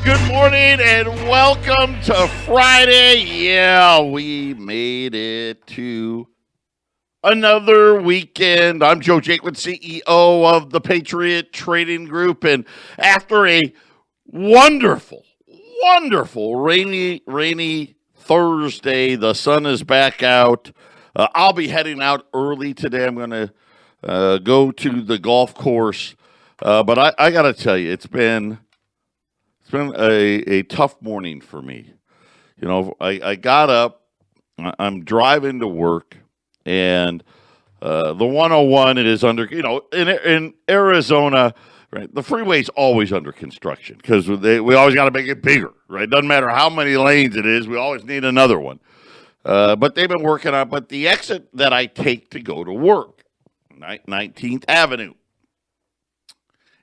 Good morning and welcome to Friday. Yeah, we made it to another weekend. I'm Joe Jaquin, CEO of the Patriot Trading Group, and after a wonderful, rainy Thursday, the sun is back out. I'll be heading out early today. I'm going to go to the golf course, but I got to tell you, it's been a tough morning for me. You know, I got up, I'm driving to work, and the 101, it is under, in Arizona, right? The freeway's always under construction because we always got to make it bigger, right? Doesn't matter how many lanes it is, we always need another one. But they've been working on, but the exit that I take to go to work, 19th Avenue,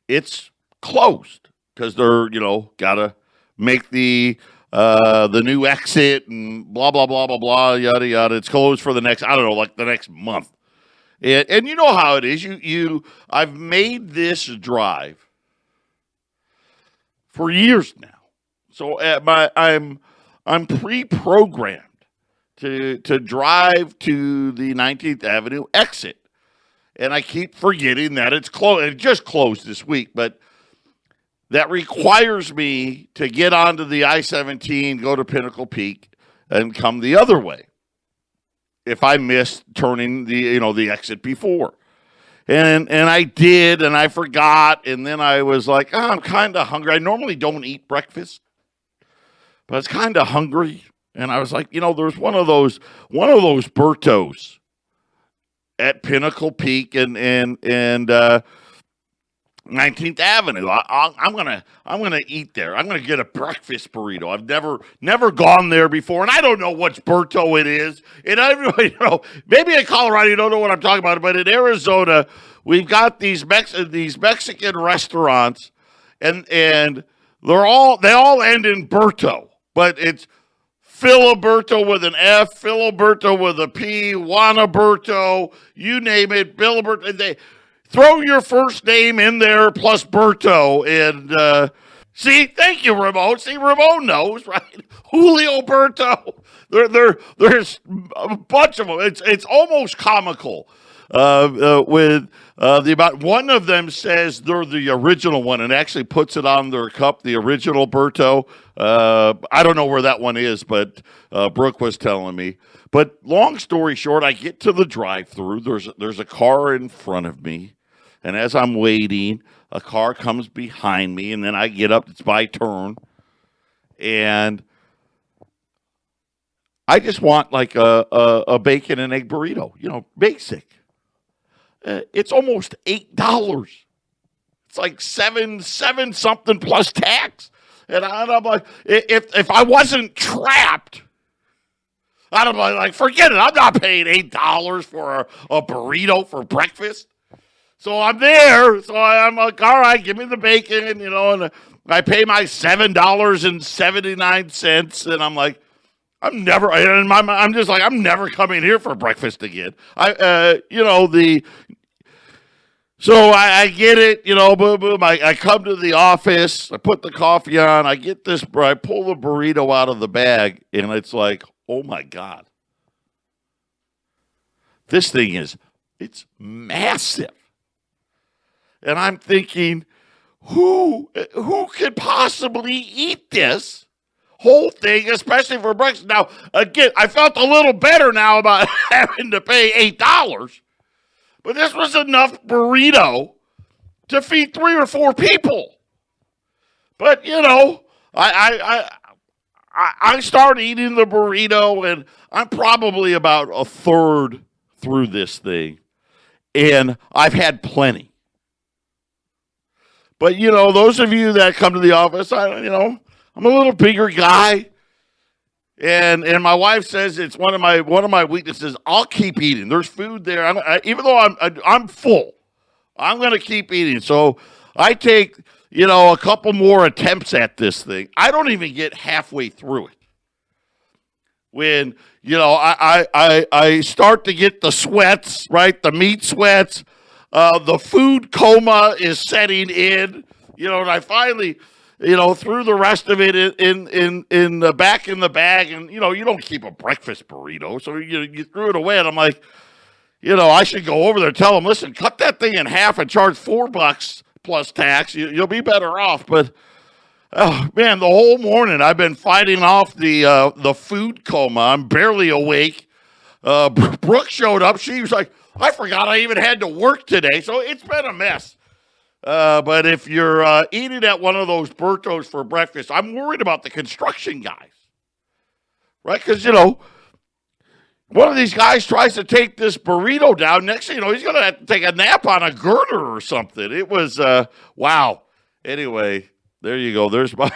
it's closed. Because they're, got to make the new exit and blah, blah, blah, blah, blah, yada, yada. It's closed for the next, the next month. And you know how it is. I've made this drive for years now. So I'm pre-programmed to drive to the 19th Avenue exit. And I keep forgetting that it's closed. It just closed this week, but that requires me to get onto the I-17, go to Pinnacle Peak, and come the other way if I missed turning the exit before. And I did, and I forgot, and then I was like, I'm kind of hungry. I normally don't eat breakfast, but I was kind of hungry, and I was like, there's one of those burritos at Pinnacle Peak and 19th Avenue. I'm gonna eat there. I'm gonna get a breakfast burrito. I've never gone there before, and I don't know which burrito it is. And everybody, maybe in Colorado you don't know what I'm talking about, but in Arizona we've got these Mexican restaurants, and they all end in burrito, but it's Filiberto with an F, Filiberto with a P, Juanaberto, you name it, Filiberto, and they throw your first name in there plus Berto. And see, thank you, Ramon. See, Ramon knows, right? Julio Berto. There's a bunch of them. It's almost comical with the amount. One of them says they're the original one and actually puts it on their cup, the original Berto. I don't know where that one is, but Brooke was telling me. But long story short, I get to the drive-thru. There's a car in front of me. And as I'm waiting, a car comes behind me, and then I get up. It's my turn. And I just want like a bacon and egg burrito, basic. It's almost $8. It's like seven something plus tax. And I'm like, if I wasn't trapped, I'd be like, forget it. I'm not paying $8 for a burrito for breakfast. So I'm there. So I'm like, all right, give me the bacon, and I pay my $7.79. And I'm like, I'm just like, I'm never coming here for breakfast again. So I get it, boom, boom. I come to the office. I put the coffee on. I pull the burrito out of the bag, and it's like, oh my God. This thing it's massive. And I'm thinking, who could possibly eat this whole thing, especially for breakfast? Now, again, I felt a little better now about having to pay $8, but this was enough burrito to feed 3 or 4 people. But, I start eating the burrito, and I'm probably about a third through this thing, and I've had plenty. But, those of you that come to the office, I'm a little bigger guy. And my wife says it's one of my weaknesses. I'll keep eating. There's food there. Even though I'm full, I'm going to keep eating. So I take, a couple more attempts at this thing. I don't even get halfway through it. When, I start to get the sweats, right? The meat sweats. The food coma is setting in, and I finally, threw the rest of it in the back in the bag, and you don't keep a breakfast burrito, so you threw it away, and I'm like, I should go over there and tell them, listen, cut that thing in half and charge $4 plus tax. You'll be better off. But oh man, the whole morning I've been fighting off the food coma. I'm barely awake. Brooke showed up. She was like, I forgot I even had to work today, so it's been a mess. But if you're eating at one of those burritos for breakfast, I'm worried about the construction guys, right? Because, one of these guys tries to take this burrito down. Next thing you know, he's going to have to take a nap on a girder or something. It was, wow. Anyway, there you go. There's my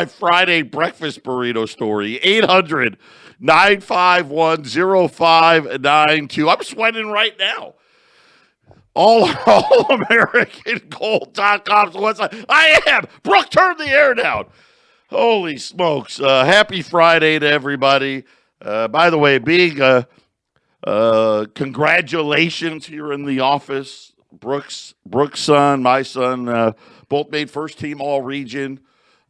Friday breakfast burrito story. 800-951-0592. I'm sweating right now. All-American-Gold.com's website. I am. Brooke, turn the air down. Holy smokes. Happy Friday to everybody. By the way, congratulations here in the office. Brooke's son, my son, both made first team all-region.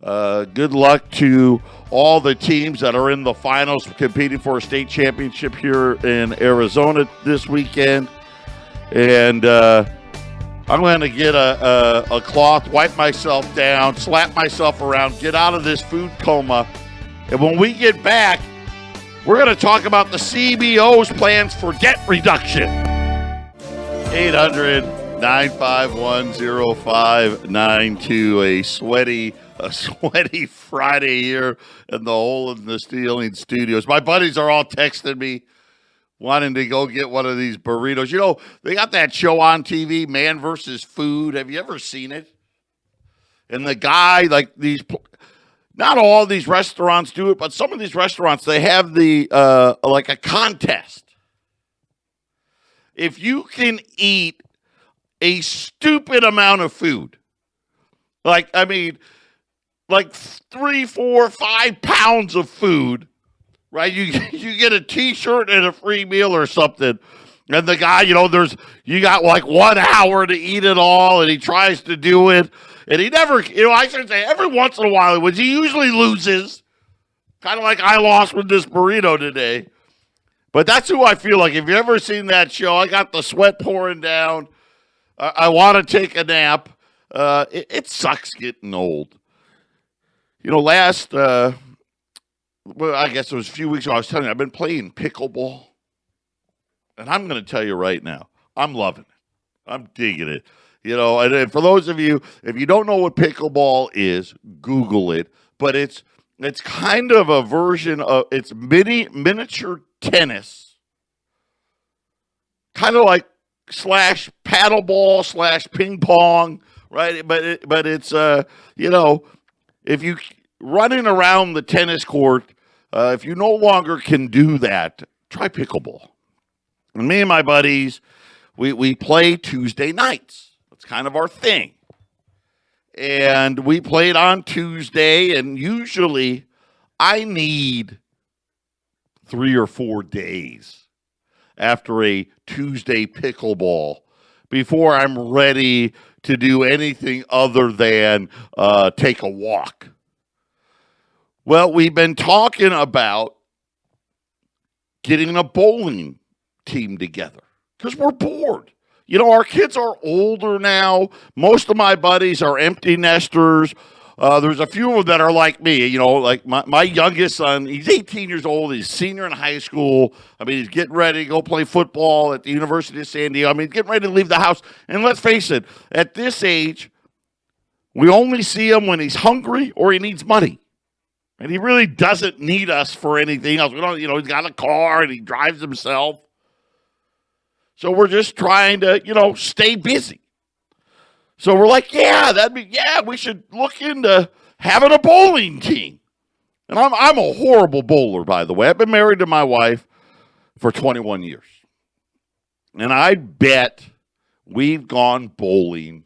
Good luck to all the teams that are in the finals competing for a state championship here in Arizona this weekend. And I'm going to get a cloth, wipe myself down, slap myself around, get out of this food coma. And when we get back, we're going to talk about the CBO's plans for debt reduction. 800-951-0592. A sweaty Friday here in the Hole in the Ceiling studios. My buddies are all texting me, wanting to go get one of these burritos. They got that show on TV, Man versus Food. Have you ever seen it? And the guy, not all these restaurants do it, but some of these restaurants, they have like a contest. If you can eat a stupid amount of food, like 3, 4, 5 pounds of food, right? You get a T-shirt and a free meal or something. And the guy, you got like 1 hour to eat it all, and he tries to do it. And he never, I should say every once in a while he usually loses. Kind of like I lost with this burrito today. But that's who I feel like. If you've ever seen that show, I got the sweat pouring down. I want to take a nap. It sucks getting old. I guess it was a few weeks ago, I was telling you, I've been playing pickleball. And I'm going to tell you right now, I'm loving it. I'm digging it. And for those of you, if you don't know what pickleball is, Google it. But it's kind of a version of, it's miniature tennis. Kind of like / paddleball / ping pong, right? But it's, if you running around the tennis court, if you no longer can do that, try pickleball. And me and my buddies, we play Tuesday nights. That's kind of our thing. And we played on Tuesday, and usually I need 3 or 4 days after a Tuesday pickleball before I'm ready to do anything other than take a walk. Well, we've been talking about getting a bowling team together because we're bored. Our kids are older now. Most of my buddies are empty nesters. There's a few of them that are like me. Like my youngest son, he's 18 years old. He's a senior in high school. He's getting ready to go play football at the University of San Diego. He's getting ready to leave the house. And let's face it, at this age, we only see him when he's hungry or he needs money. And he really doesn't need us for anything else. We don't, he's got a car and he drives himself. So we're just trying to, stay busy. So we're like, we should look into having a bowling team. And I'm a horrible bowler, by the way. I've been married to my wife for 21 years. And I bet we've gone bowling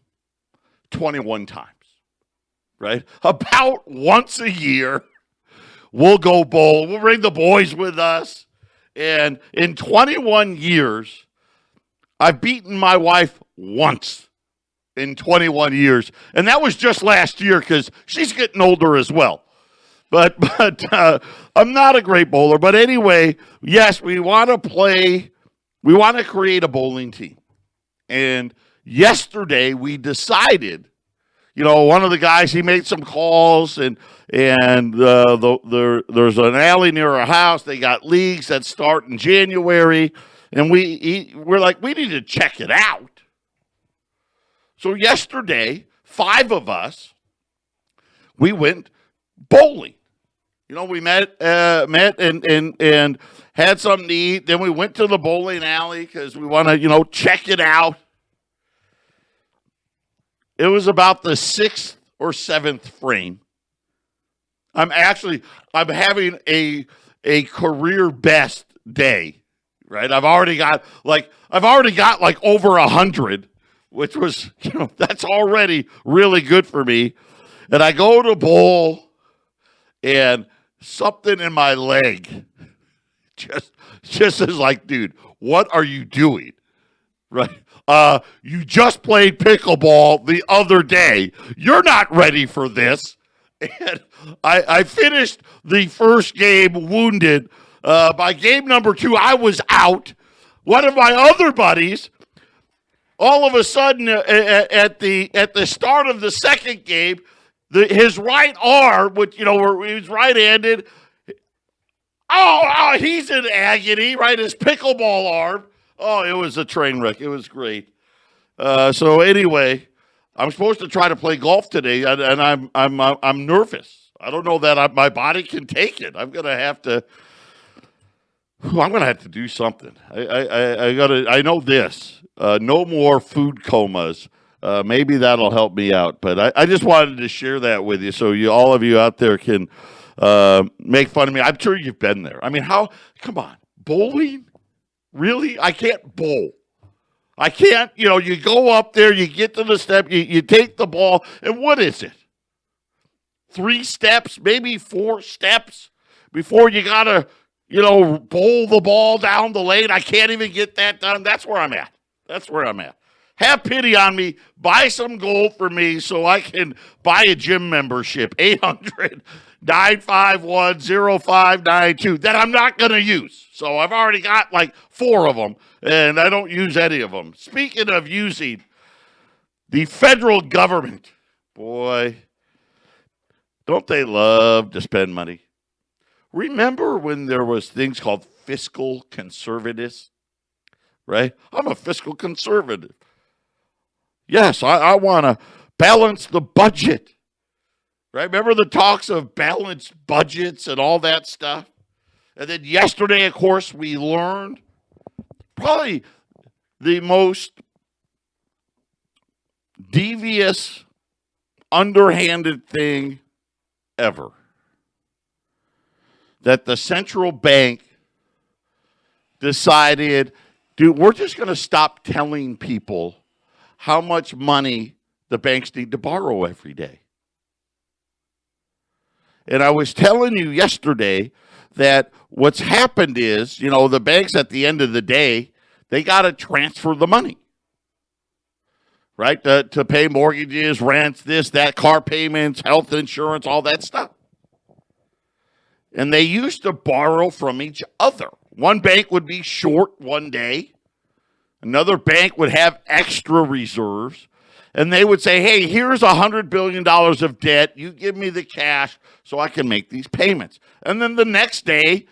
21 times, right? About once a year, we'll go bowl. We'll bring the boys with us. And in 21 years, I've beaten my wife once in 21 years. And that was just last year because she's getting older as well. But I'm not a great bowler. But anyway, yes, we want to play. We want to create a bowling team. And yesterday we decided, one of the guys, he made some calls, and there's an alley near our house. They got leagues that start in January, and we're like, we need to check it out. So yesterday, 5 of us, we went bowling. We met and had something to eat. Then we went to the bowling alley because we want to, check it out. It was about the 6th or 7th frame. I'm having a career best day, right? I've already got like over 100, which was, that's already really good for me. And I go to bowl, and something in my leg just is like, dude, what are you doing? Right? You just played pickleball the other day. You're not ready for this. And I finished the first game wounded. By game number 2, I was out. One of my other buddies, all of a sudden, at the start of the second game, his right arm, which, where he was right-handed, he's in agony, right? His pickleball arm. Oh, it was a train wreck. It was great. So anyway, I'm supposed to try to play golf today, and I'm nervous. I don't know that my body can take it. I'm gonna have to do something. I know this. No more food comas. Maybe that'll help me out. But I just wanted to share that with you, so all of you out there can make fun of me. I'm sure you've been there. I mean, come on, bowling? Really? I can't bowl. I can't, you go up there, you get to the step, you take the ball, and what is it? 3 steps, maybe 4 steps before you got to, bowl the ball down the lane. I can't even get that done. That's where I'm at. Have pity on me. Buy some gold for me so I can buy a gym membership. 800-951-0592 that I'm not going to use. So I've already got like 4 of them, and I don't use any of them. Speaking of using, the federal government, boy, don't they love to spend money? Remember when there was things called fiscal conservatives, right? I'm a fiscal conservative. Yes, I want to balance the budget. Right? Remember the talks of balanced budgets and all that stuff? And then yesterday, of course, we learned probably the most devious, underhanded thing ever. That the central bank decided, dude, we're just going to stop telling people how much money the banks need to borrow every day. And I was telling you yesterday that what's happened is, the banks at the end of the day, they got to transfer the money, right? To pay mortgages, rents, this, that, car payments, health insurance, all that stuff. And they used to borrow from each other. One bank would be short one day. Another bank would have extra reserves. And they would say, hey, here's $100 billion of debt. You give me the cash so I can make these payments. And then the next day,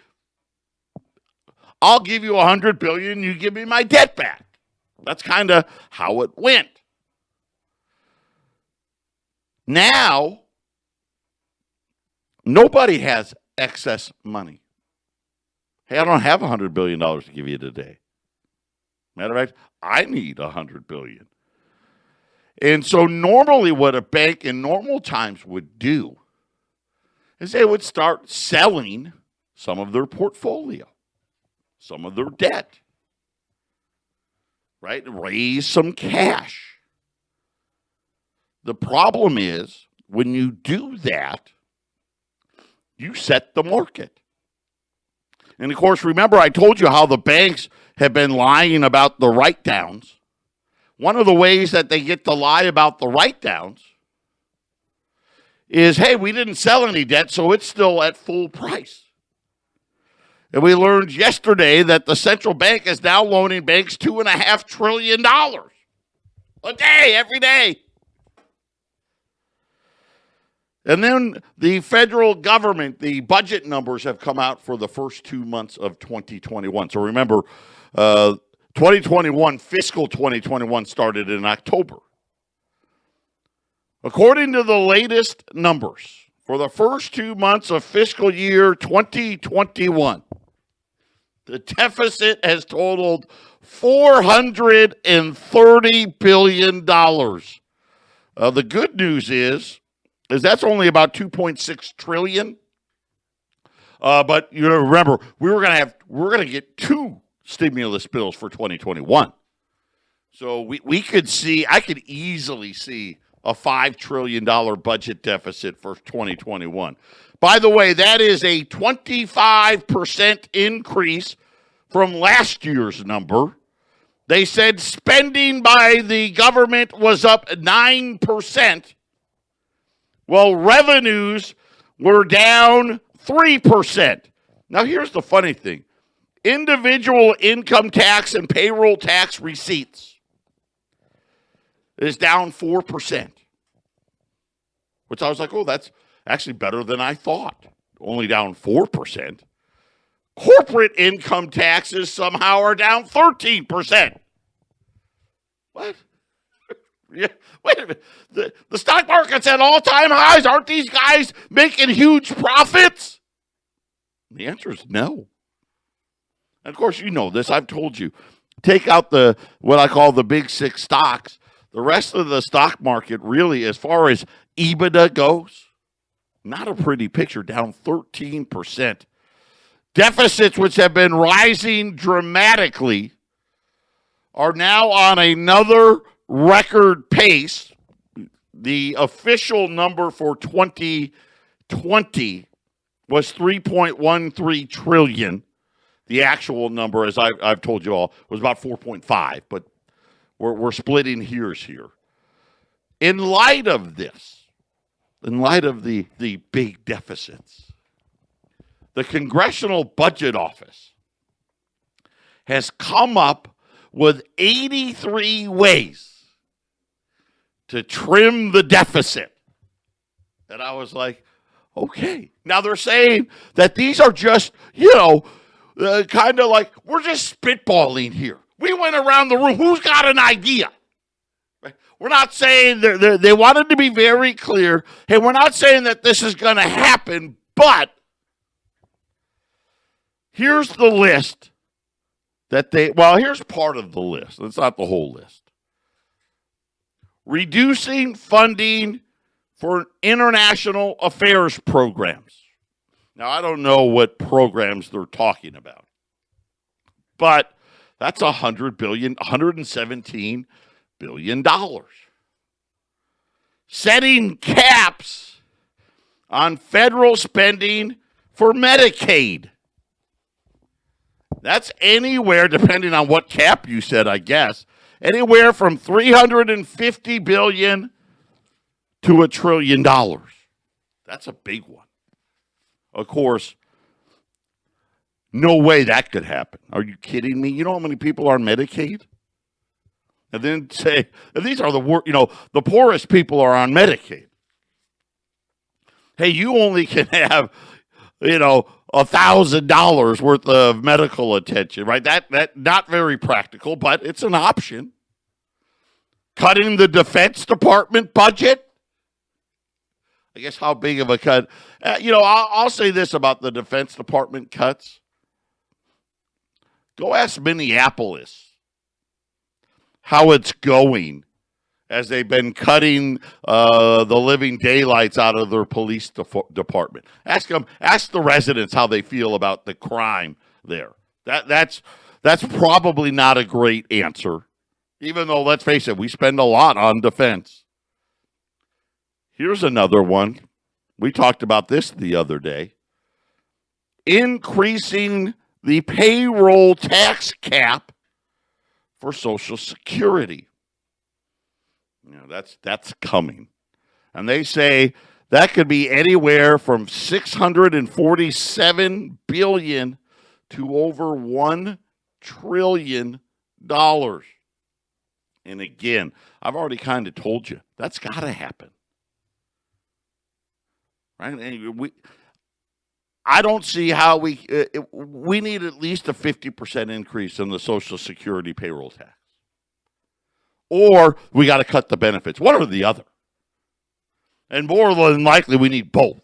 I'll give you $100 billion. You give me my debt back. That's kind of how it went. Now, nobody has excess money. Hey, I don't have $100 billion to give you today. Matter of fact, I need $100 billion. And so normally what a bank in normal times would do is they would start selling some of their portfolio, some of their debt, right? Raise some cash. The problem is when you do that, you set the market. And of course, remember I told you how the banks have been lying about the write-downs. one of the ways that they get to lie about the write-downs is, hey, we didn't sell any debt, so it's still at full price. And we learned yesterday that the central bank is now loaning banks $2.5 trillion a day, every day. And then the federal government, the budget numbers have come out for the first 2 months of 2021. So remember, 2021, fiscal 2021 started in October. According to the latest numbers, for the first 2 months of fiscal year 2021, the deficit has totaled $430 billion. The good news is that's only about 2.6 trillion. But you know, remember, we're gonna get 2 stimulus bills for 2021. So I could easily see a $5 trillion budget deficit for 2021. By the way, that is a 25% increase from last year's number. They said spending by the government was up 9%. Well, revenues were down 3%. Now, here's the funny thing. Individual income tax and payroll tax receipts is down 4%. Which I was like, oh, that's actually better than I thought. Only down 4%. Corporate income taxes somehow are down 13%. What? Yeah, wait a minute. The stock market's at all-time highs. Aren't these guys making huge profits? The answer is no. And of course, you know this. I've told you. Take out what I call the big 6 stocks. The rest of the stock market really, as far as EBITDA goes, not a pretty picture, down 13%. Deficits, which have been rising dramatically, are now on another record pace. The official number for 2020 was $3.13 trillion. The actual number, as I've told you all, was about 4.5, but we're splitting hairs here. In light of this, in light of the big deficits, the Congressional Budget Office has come up with 83 ways to trim the deficit. And I was like, okay. Now they're saying that these are just, kind of like, we're just spitballing here. We went around the room. Who's got an idea? Right? We're not saying, they wanted to be very clear. Hey, we're not saying that this is going to happen, but here's the list here's part of the list. It's not the whole list. Reducing funding for international affairs programs. Now, I don't know what programs they're talking about, but that's $117 billion. Setting caps on federal spending for Medicaid. That's anywhere, depending on what cap you said, I guess, anywhere from $350 billion to $1 trillion. That's a big one. Of course, no way that could happen. Are you kidding me? You know how many people are on Medicaid? And then say, and these are the worst, the poorest people are on Medicaid. Hey, you only can have, $1,000 worth of medical attention, right? That not very practical, but it's an option. Cutting the Defense Department budget. I guess how big of a cut? I'll say this about the Defense Department cuts. Go ask Minneapolis how it's going as they've been cutting the living daylights out of their police department. Ask the residents how they feel about the crime there. That's probably not a great answer, even though, let's face it, we spend a lot on defense. Here's another one. We talked about this the other day. Increasing the payroll tax cap for Social Security. That's coming. And they say that could be anywhere from 647 billion to over $1 trillion. And again, I've already kind of told you that's got to happen. Right? And I don't see how we need at least a 50% increase in the Social Security payroll tax. Or we got to cut the benefits. One or the other. And more than likely, we need both.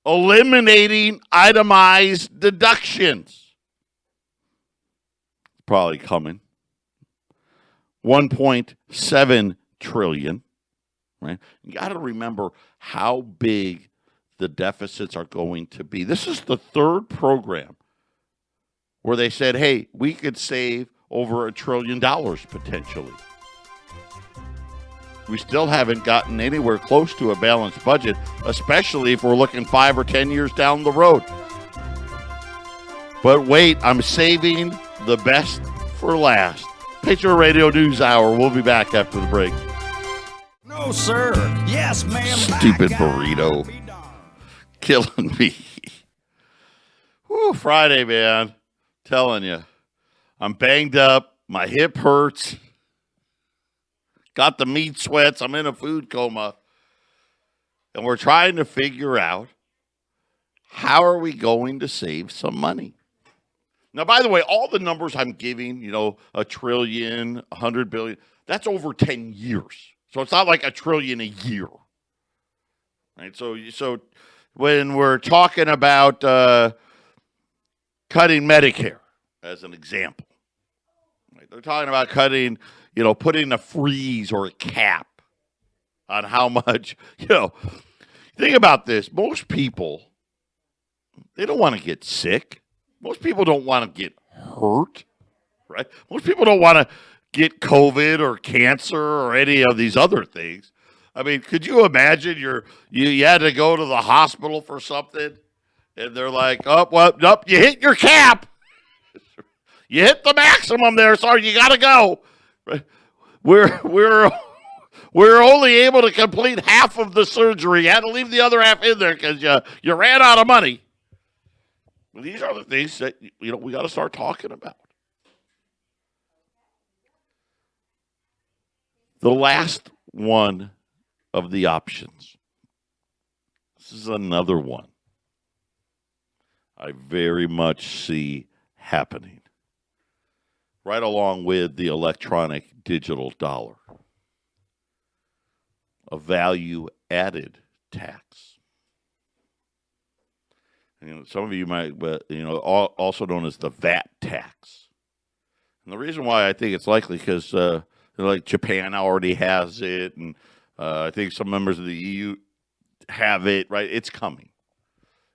Eliminating itemized deductions. Probably coming. 1.7 trillion. Right? You got to remember how big the deficits are going to be. This is the third program where they said, hey, we could save over $1 trillion potentially. We still haven't gotten anywhere close to a balanced budget, especially if we're looking 5 or 10 years down the road. But wait, I'm saving the best for last. Patriot Radio News Hour. We'll be back after the break. No, sir. Yes, ma'am. Stupid burrito. Killing me. Whew, Friday, man. Telling you. I'm banged up. My hip hurts. Got the meat sweats. I'm in a food coma. And we're trying to figure out how are we going to save some money. Now, by the way, all the numbers I'm giving, $1 trillion, 100 billion, that's over 10 years. So it's not like $1 trillion a year. Right? So when we're talking about cutting Medicare, as an example, right? They're talking about cutting, putting a freeze or a cap on how much, think about this. Most people, they don't want to get sick. Most people don't want to get hurt, right? Most people don't want to get COVID or cancer or any of these other things. I mean, could you imagine you had to go to the hospital for something and they're like, oh, well, nope, you hit your cap. You hit the maximum there, so you got to go. We're only able to complete half of the surgery. You had to leave the other half in there because you ran out of money. Well, these are the things that we got to start talking about. The last one of the options. This is another one I very much see happening. Right along with the electronic digital dollar. A value-added tax. Some of you might, also known as the VAT tax. And the reason why I think it's likely because, like Japan already has it, and I think some members of the EU have it. Right, it's coming.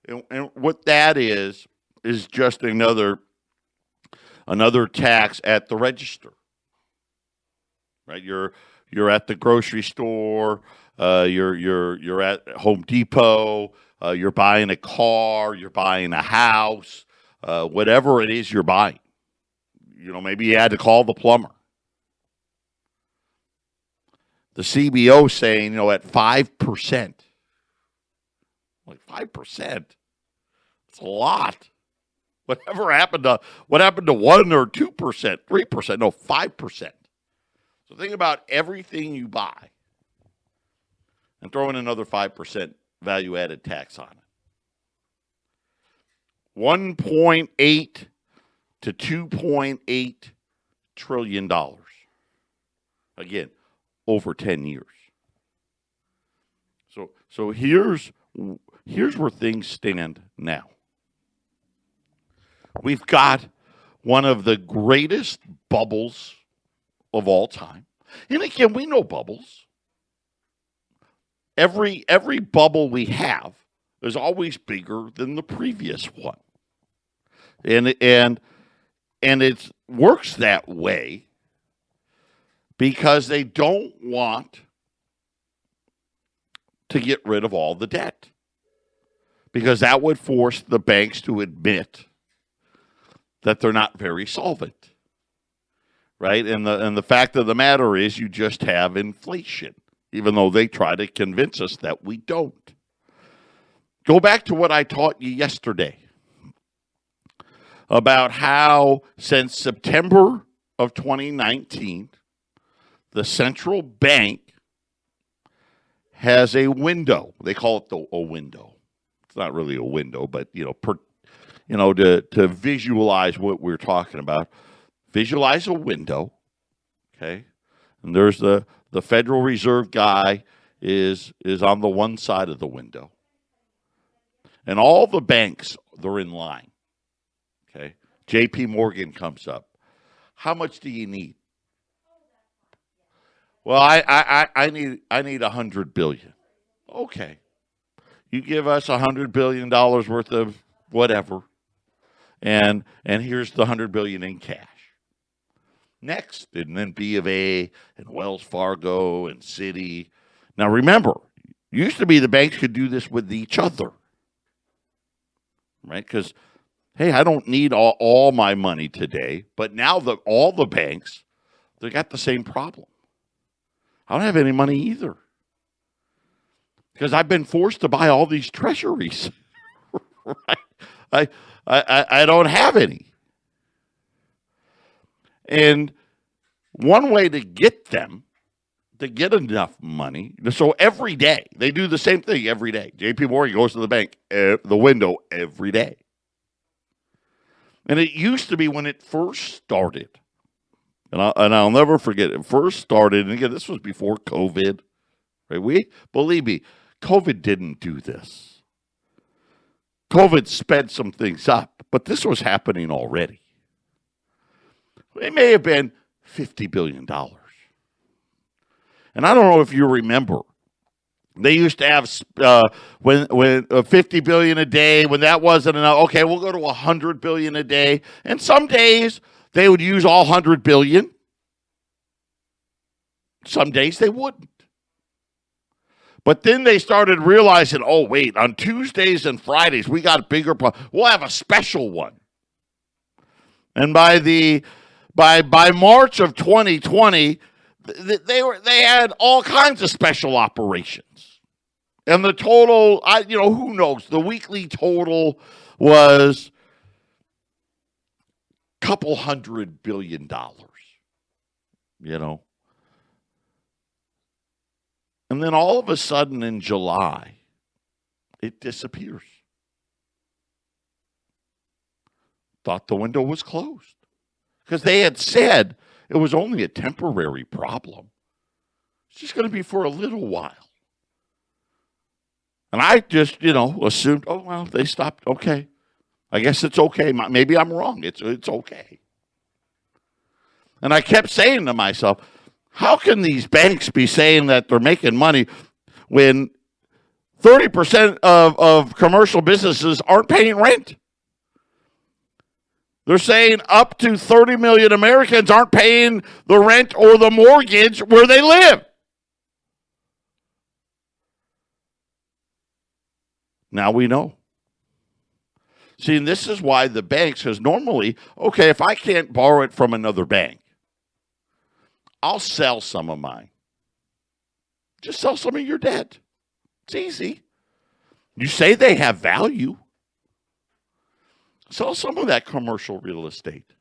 And what that is just another tax at the register. Right, you're at the grocery store, you're at Home Depot. You're buying a car, you're buying a house, whatever it is you're buying. Maybe you had to call the plumber. The CBO saying, at 5%. Like 5%. It's a lot. What happened to 1 or 2%, 3%? No, 5%. So think about everything you buy and throw in another 5%. Value-added tax on it. $1.8 to $2.8 trillion. Again, over 10 years. So here's where things stand now. We've got one of the greatest bubbles of all time. And again, we know bubbles. Every bubble we have is always bigger than the previous one. And it works that way because they don't want to get rid of all the debt. Because that would force the banks to admit that they're not very solvent. right? And the fact of the matter is you just have inflation, even though they try to convince us that we don't. Go back to what I taught you yesterday about how since September of 2019, the central bank has a window. They call it a window. It's not really a window, but to visualize what we're talking about. Visualize a window, okay? And there's the Federal Reserve guy is on the one side of the window. And all the banks, they're in line. Okay? JP Morgan comes up. How much do you need? Well, I need $100 billion. Okay. You give us $100 billion worth of whatever. And here's the $100 billion in cash. Next, and then B of A and Wells Fargo and Citi. Now remember, used to be the banks could do this with each other. Right? Because, hey, I don't need all my money today. But now all the banks, they got the same problem. I don't have any money either. Because I've been forced to buy all these treasuries. Right? I don't have any. And one way to get them, to get enough money, so every day, they do the same thing every day. JP Morgan goes to the bank, the window every day. And it used to be when it first started, and I'll never forget, it first started, and again, this was before COVID, right? Believe me, COVID didn't do this. COVID sped some things up, but this was happening already. It may have been $50 billion. And I don't know if you remember, they used to have when $50 billion a day. When that wasn't enough, okay, we'll go to $100 billion a day. And some days they would use all $100 billion. Some days they wouldn't. But then they started realizing, oh wait, on Tuesdays and Fridays we got a bigger problem. We'll have a special one. And by March of 2020. They had all kinds of special operations. And the total, who knows? The weekly total was a couple $100 billion, And then all of a sudden in July, it disappears. Thought the window was closed. Because they had said it was only a temporary problem. It's just going to be for a little while. And I just, assumed, oh, well, they stopped. Okay. I guess it's okay. Maybe I'm wrong. It's okay. And I kept saying to myself, how can these banks be saying that they're making money when 30% of commercial businesses aren't paying rent? They're saying up to 30 million Americans aren't paying the rent or the mortgage where they live. Now we know. See, and this is why the banks, because normally, okay, if I can't borrow it from another bank, I'll sell some of mine. Just sell some of your debt. It's easy. You say they have value. Sell some of that commercial real estate.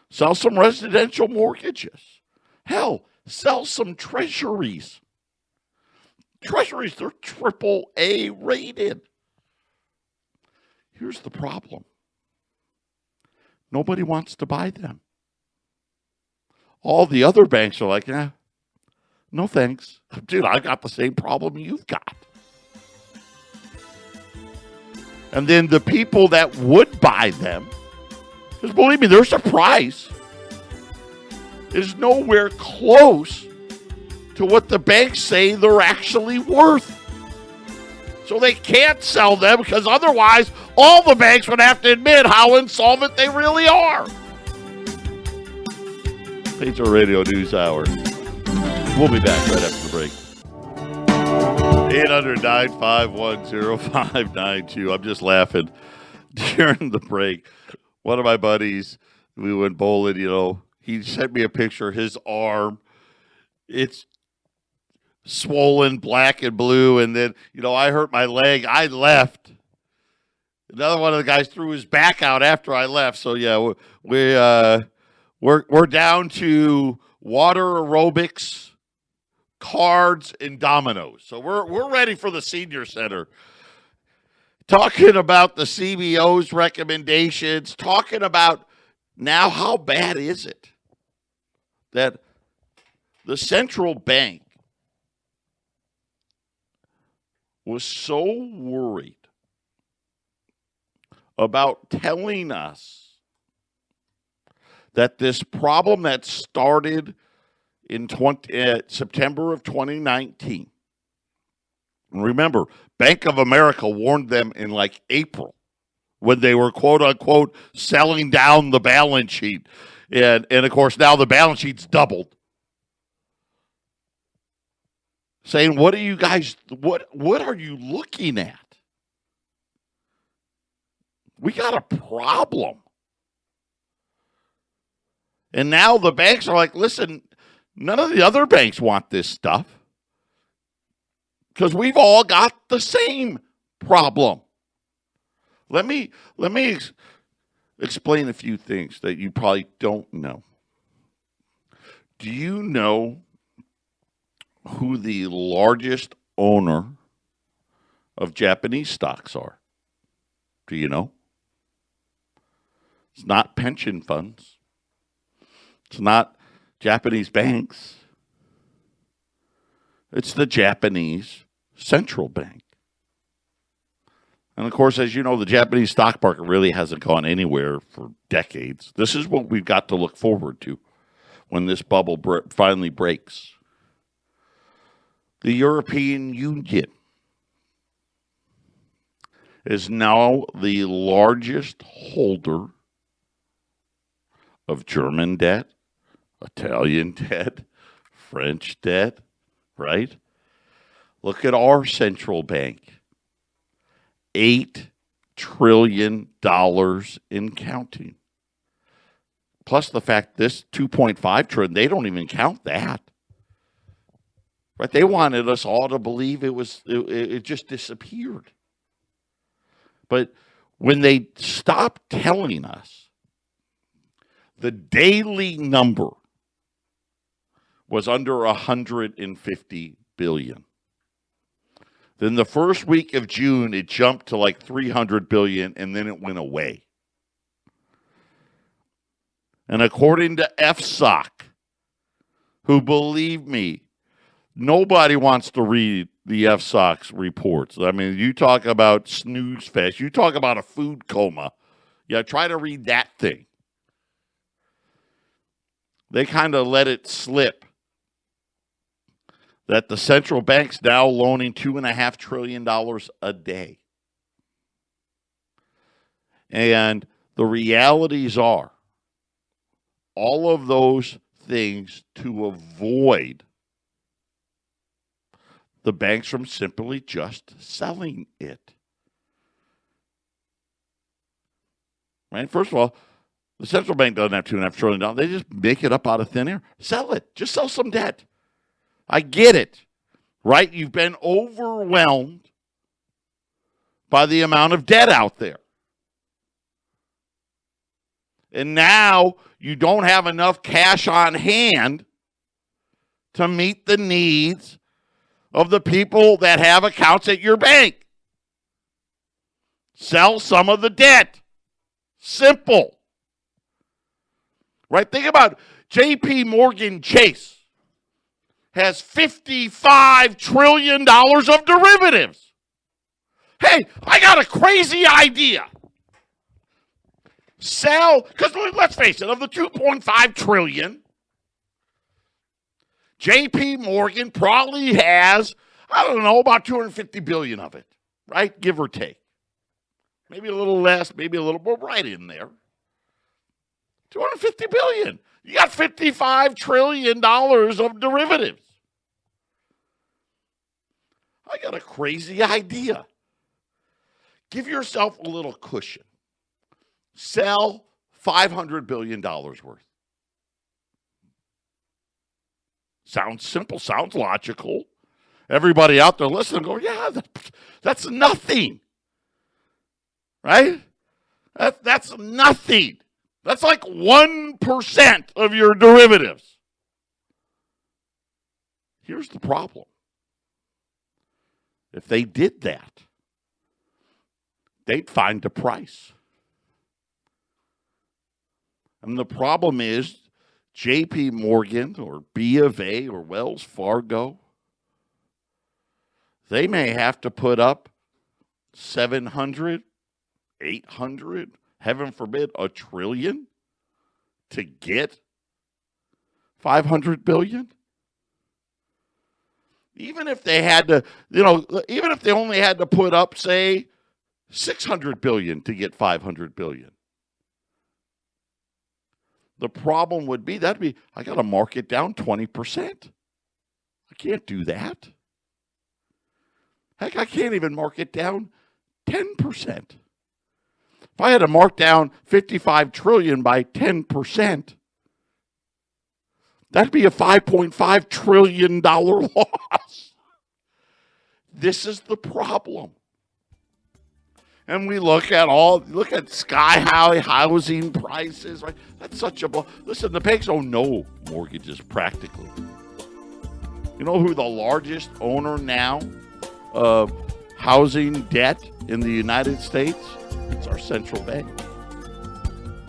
Sell some residential mortgages. Hell, sell some treasuries. Treasuries, they're AAA rated. Here's the problem. Nobody wants to buy them. All the other banks are like, no thanks. Dude, I got the same problem you've got. And then the people that would buy them, because believe me, there's a price, is nowhere close to what the banks say they're actually worth. So they can't sell them because otherwise all the banks would have to admit how insolvent they really are. Patriot Radio News Hour. We'll be back right after the break. 800-951-0592. I'm just laughing during the break. One of my buddies, we went bowling, He sent me a picture of his arm. It's swollen, black and blue. And then, I hurt my leg. I left. Another one of the guys threw his back out after I left. So yeah, we're down to water aerobics, cards, and dominoes. So we're ready for the senior center. Talking about the CBO's recommendations, talking about now how bad is it that the central bank was so worried about telling us that this problem that started in September of 2019. And remember, Bank of America warned them in like April when they were, quote unquote, selling down the balance sheet. And of course, now the balance sheet's doubled. Saying, what are you guys, what are you looking at? We got a problem. And now the banks are like, listen, none of the other banks want this stuff because we've all got the same problem. Let me explain a few things that you probably don't know. Do you know who the largest owner of Japanese stocks are? Do you know? It's not pension funds. It's not Japanese banks. It's the Japanese central bank. And of course, as you know, the Japanese stock market really hasn't gone anywhere for decades. This is what we've got to look forward to when this bubble finally breaks. The European Union is now the largest holder of German debt, Italian debt, French debt, right? Look at our central bank. $8 trillion in counting. Plus the fact this 2.5 trillion, they don't even count that. Right? They wanted us all to believe it just disappeared. But when they stopped telling us the daily number was under 150 billion. Then the first week of June, it jumped to like 300 billion, and then it went away. And according to FSOC, who, believe me, nobody wants to read the FSOC's reports. I mean, you talk about snooze fest. You talk about a food coma. Yeah, try to read that thing. They kind of let it slip that the central bank's now loaning $2.5 trillion a day. And the realities are all of those things to avoid the banks from simply just selling it. Right? First of all, the central bank doesn't have $2.5 trillion. They just make it up out of thin air. Sell it. Just sell some debt. I get it, right? You've been overwhelmed by the amount of debt out there. And now you don't have enough cash on hand to meet the needs of the people that have accounts at your bank. Sell some of the debt. Simple. Right? Think about J.P. Morgan Chase has $55 trillion of derivatives. Hey, I got a crazy idea. Sell, because let's face it, of the $2.5 trillion, J.P. Morgan probably has, I don't know, about $250 billion of it, right? Give or take. Maybe a little less, maybe a little more, right in there. $250 billion. You got $55 trillion of derivatives. I got a crazy idea. Give yourself a little cushion. Sell $500 billion worth. Sounds simple, sounds logical. Everybody out there listening go, yeah, that's nothing. Right? That's nothing. That's like 1% of your derivatives. Here's the problem. If they did that, they'd find a price. And the problem is JP Morgan or B of A or Wells Fargo, they may have to put up 700, 800, heaven forbid, $1 trillion to get 500 billion. Even if they had to, even if they only had to put up, say, 600 billion to get 500 billion. The problem would be I got to mark it down 20%. I can't do that. Heck, I can't even mark it down 10%. If I had to mark down 55 trillion by 10%, that'd be a $5.5 trillion loss. This is the problem. And we look at sky high housing prices, right? That's such a listen, the banks own no mortgages practically. You know who the largest owner now of housing debt in the United States? It's our central bank.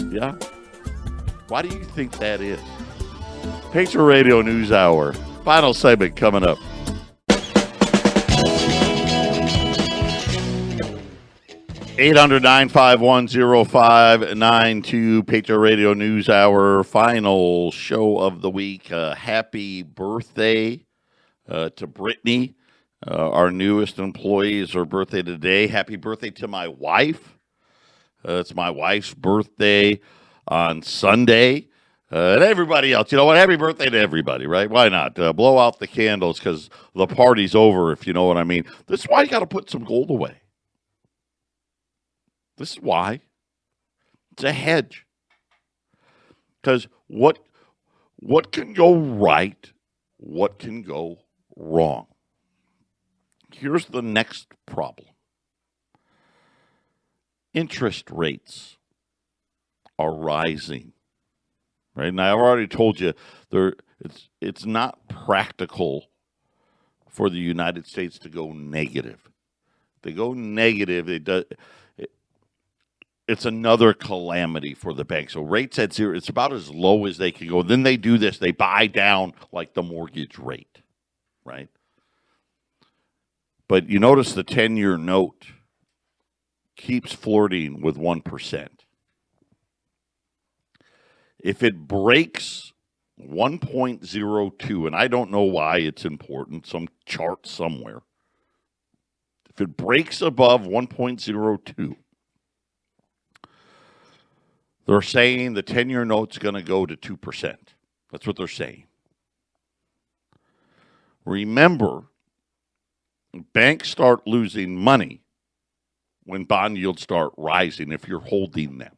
Yeah. Why do you think that is? Patriot Radio News Hour. Final segment coming up. Eight 800-951-0592, Patriot Radio News Hour, final show of the week. Happy birthday to Brittany, our newest employee. Is her birthday today. Happy birthday to my wife. It's my wife's birthday on Sunday. And everybody else, you know what? Happy birthday to everybody, right? Why not? Blow out the candles because the party's over, if you know what I mean. This is why you got to put some gold away. This is why. It's a hedge. Because what can go right? What can go wrong? Here's the next problem. Interest rates are rising. Right? And I've already told you it's not practical for the United States to go negative. They go negative, it's another calamity for the bank. So rates at zero, it's about as low as they can go. Then they do this. They buy down like the mortgage rate, right? But you notice the 10-year note keeps flirting with 1%. If it breaks 1.02, and I don't know why it's important, some chart somewhere. If it breaks above 1.02, they're saying the 10-year note's going to go to 2%. That's what they're saying. Remember, banks start losing money when bond yields start rising if you're holding them.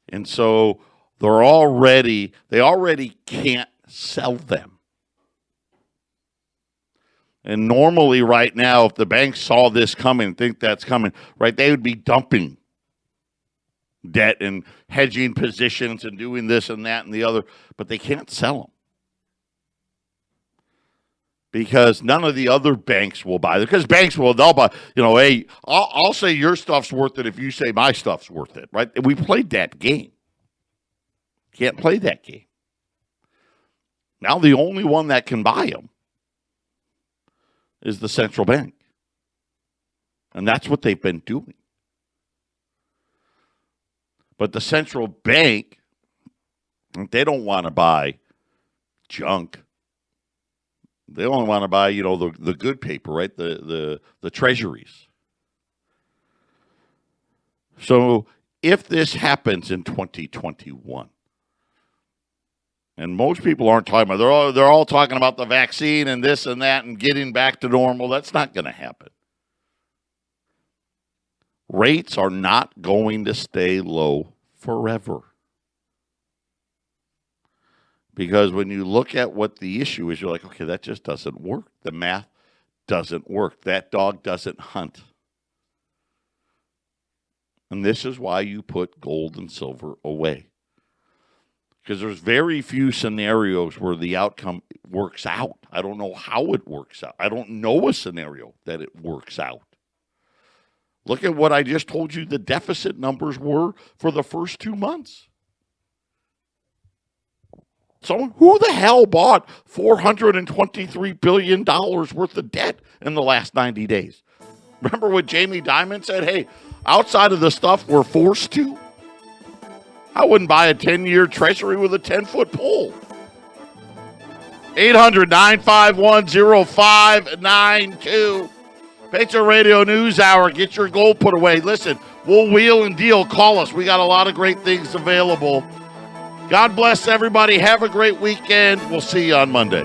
And so they already can't sell them. And normally right now, if the banks saw this coming, think that's coming, right, they would be dumping debt and hedging positions and doing this and that and the other, but they can't sell them because none of the other banks will buy them. Because banks they'll buy, hey, I'll say your stuff's worth it if you say my stuff's worth it, right? We played that game. Can't play that game. Now the only one that can buy them is the central bank. And that's what they've been doing. But the central bank, they don't want to buy junk. They only want to buy, the good paper, right? The treasuries. So if this happens in 2021, and most people aren't talking about, they're all talking about the vaccine and this and that and getting back to normal. That's not going to happen. Rates are not going to stay low forever. Because when you look at what the issue is, you're like, okay, that just doesn't work. The math doesn't work. That dog doesn't hunt. And this is why you put gold and silver away. Because there's very few scenarios where the outcome works out. I don't know how it works out. I don't know a scenario that it works out. Look at what I just told you the deficit numbers were for the first 2 months. So who the hell bought $423 billion worth of debt in the last 90 days? Remember what Jamie Dimon said? Hey, outside of the stuff we're forced to, I wouldn't buy a 10-year treasury with a 10-foot pole. 800-951-0592. Patriot Radio News Hour. Get your gold put away. Listen, we'll wheel and deal. Call us. We got a lot of great things available. God bless everybody. Have a great weekend. We'll see you on Monday.